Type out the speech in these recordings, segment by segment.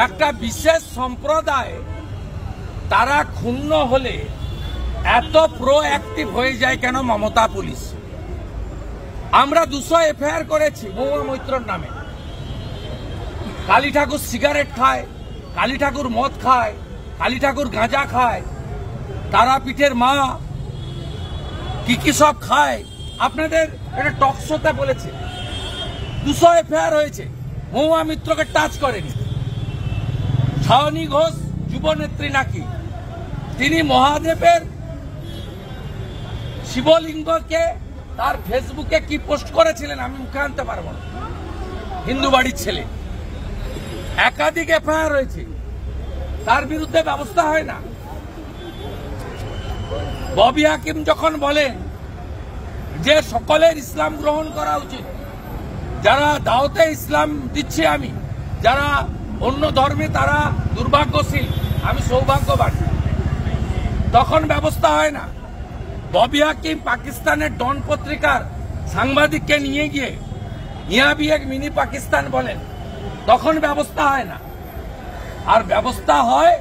একটা বিশেষ সম্প্রদায় তারা ক্ষুণ্ণ হলে এত প্রোঅ্যাক্টিভ হয়ে যায় কেন মমতা পুলিশ? আমরা 200 এফআইআর করেছি মহুয়া মৈত্রর নামে। কালী ঠাকুর সিগারেট খায়, কালী ঠাকুর মদ খায়, কালী ঠাকুর গাঁজা খায়, তারাপীঠের মা কি সব খায় আপনাদের একটা টক শোতে বলেছে। 200 এফআইআর হয়েছে, মহুয়া মিত্রকে টাচ করেনি। শাওনি ঘোষ যুবনেত্রী নাকি, তিনি মহাদেবের শিবলিঙ্গকে তার ফেসবুকে কি পোস্ট করেছিলেন আমি মুখে আনতে পারবো না। হিন্দু বাড়ির ছেলে, একাধিক এফআইআর রয়েছে, তার বিরুদ্ধে ব্যবস্থা হয় না। ববি হাকিম যখন বলেন যে সকলের ইসলাম গ্রহণ করা উচিত, যারা দাওয়াতে ইসলাম দিচ্ছে আমি, যারা অন্য ধর্মে তারা দুর্ভাগ্যশীল, আমি সৌভাগ্যবান, তখন ব্যবস্থা হয় না। ববি হাকিম পাকিস্তানের ডন পত্রিকার সাংবাদিককে নিয়ে গিয়ে ইয়াবি এক মিনি পাকিস্তান বলেন, তখন ব্যবস্থা হয় না। আর ব্যবস্থা হয়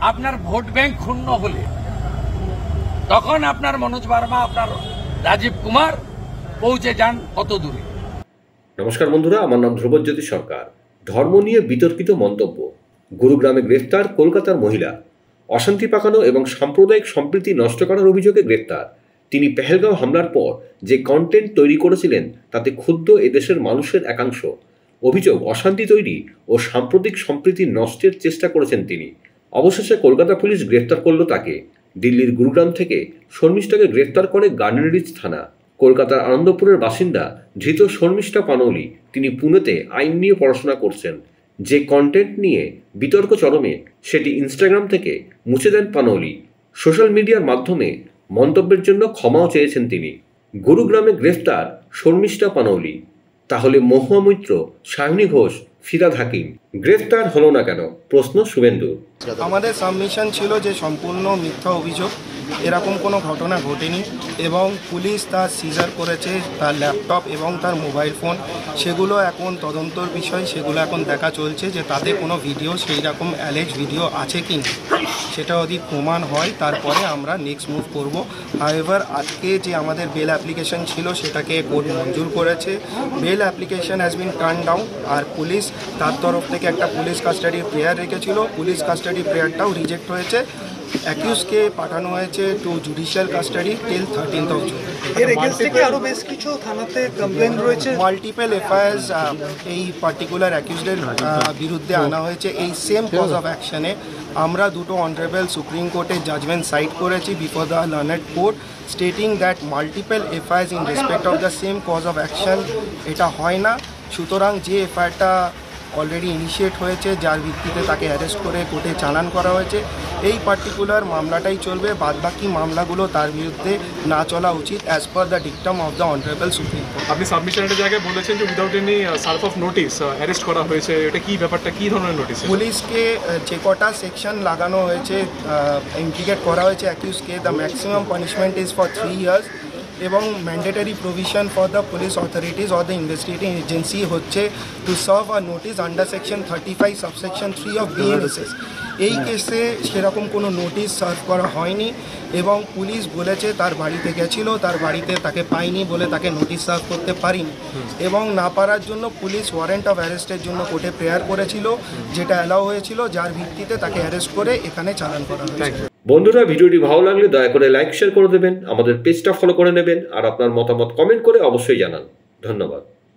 আপনার ভোট ব্যাংক ক্ষুণ্ণ হলে, তখন আপনার মনোজ বার্মা, আপনার রাজীব কুমার পৌঁছে যান কত দূরে। নমস্কার বন্ধুরা, আমার নাম ধ্রুবজ্যোতি সরকার। ধর্ম নিয়ে বিতর্কিত মন্তব্য, গুরুগ্রামে গ্রেফতার কলকাতার মহিলা, অশান্তি পাকানো এবং সাম্প্রদায়িক সম্প্রীতি নষ্ট করার অভিযোগে গ্রেফতার। তিনি পেহেলগাঁও হামলার পর যে কন্টেন্ট তৈরি করেছিলেন তাতে ক্ষুব্ধ এদেশের মানুষের একাংশ। অভিযোগ, অশান্তি তৈরি ও সাম্প্রতিক সম্প্রীতি নষ্টের চেষ্টা করেছেন তিনি। অবশেষে কলকাতা পুলিশ গ্রেফতার করল তাকে। দিল্লির গুরুগ্রাম থেকে শর্মিষ্ঠাকে গ্রেফতার করে গার্ডেন রিচ থানা। কলকাতার আনন্দপুরের বাসিন্দা ধৃত শর্মিষ্ঠা পানৌলি, তিনি পুনেতে আইন নিয়ে পড়াশোনা করছেন। যে কন্টেন্ট নিয়ে বিতর্ক চরমে, সেটি ইনস্টাগ্রাম থেকে মুছে দেন পানৌলি। সোশ্যাল মিডিয়ার মাধ্যমে মন্তব্যের জন্য ক্ষমাও চেয়েছেন তিনি। গুরুগ্রামে গ্রেফতার শর্মিষ্ঠা পানৌলি। তাহলে মহুয়া মৈত্র, শাওনি ঘোষ, ফিরহাদ হাকিম গ্রেফতার হলো না কেন? প্রশ্ন শুভেন্দু। আমাদের সাবমিশন ছিল যে সম্পূর্ণ মিথ্যা অভিযোগ, এরকম কোনো ঘটনা ঘটেনি এবং পুলিশ তার সিজার করেছে তার ল্যাপটপ এবং তার মোবাইল ফোন, সেগুলো এখন তদন্তর বিষয়, সেগুলো এখন দেখা চলছে যে তাতে কোনো ভিডিও, সেই রকম অ্যালেজ ভিডিও আছে কি না, সেটা যদি প্রমাণ হয় তারপরে আমরা নেক্সট মুভ করব। হাউএভার আজকে যে আমাদের বেল অ্যাপ্লিকেশন ছিল সেটাকে কোর্ট মঞ্জুর করেছে। Bail application has been turn down, আর পুলিশ তার তরফ থেকে একটা পুলিশ কাস্টাডি প্রেয়ার রেখেছিল, পুলিশ কাস্টাডি প্রেয়ারটাও রিজেক্ট হয়েছে। অ্যাকিউজকে পাঠানো হয়েছে to judicial custody till 13th of June। এর এগেইনস্টে কি আরো বেশ কিছু থানাতে কমপ্লেইন রয়েছে? মাল্টিপল এফআইআরস এই পার্টিকুলার অ্যাকিউজডের বিরুদ্ধে আনা হয়েছে এই সেম কজ অফ অ্যাকশনে। আমরা দুটো অনারেবল সুপ্রিম কোর্টের জাজমেন্ট সাইট করেছি before the learned court, stating that multiple FIRs in respect of the same cause of action এটা হয় না। সুতরাং যে এফআইআরটা অলরেডি ইনিশিয়েট হয়েছে, যার ভিত্তিতে তাকে অ্যারেস্ট করে কোর্টে চালান করা হয়েছে, এই পার্টিকুলার মামলাটাই চলবে, বাদবাকি মামলাগুলো তার বিরুদ্ধে না চলা উচিত as per the dictum of the honourable supreme court. আপনি সাবমিশনের জায়গায় বলেছেন যে without any serve of notice arrest করা হয়েছে, এটা কি ব্যাপারটা, কি ধরনের নোটিস? পুলিশকে যে কটা সেকশন লাগানো হয়েছে, ইমপ্লিকেট করা হয়েছে অ্যাকিউজকে, the maximum punishment is for 3 years এবং mandatory provision for the police authorities or the investigating agency হচ্ছে to serve a notice under section 35 subsection 3 of BNSS. এই কেসে সেরকম কোনো নোটিশ সার্ভ করা হয়নি এবং পুলিশ বলেছে তার বাড়িতে গেছিল, তার বাড়িতে তাকে পায়নি বলে তাকে নোটিশ সার্ভ করতে পারিনি এবং না পারার জন্য পুলিশ ওয়ারেন্ট অফ অ্যারেস্টের জন্য কোর্টে প্রেয়ার করেছিল, যেটা অ্যালাউ হয়েছিল, যার ভিত্তিতে তাকে অ্যারেস্ট করে এখানে চালান করা হয়েছে। বন্ধুরা, ভিডিওটি ভালো লাগলে দয়া করে লাইক শেয়ার করে দেবেন, আমাদের পেজটা ফলো করে নেবেন আর আপনার মতামত কমেন্ট করে অবশ্যই জানান। ধন্যবাদ।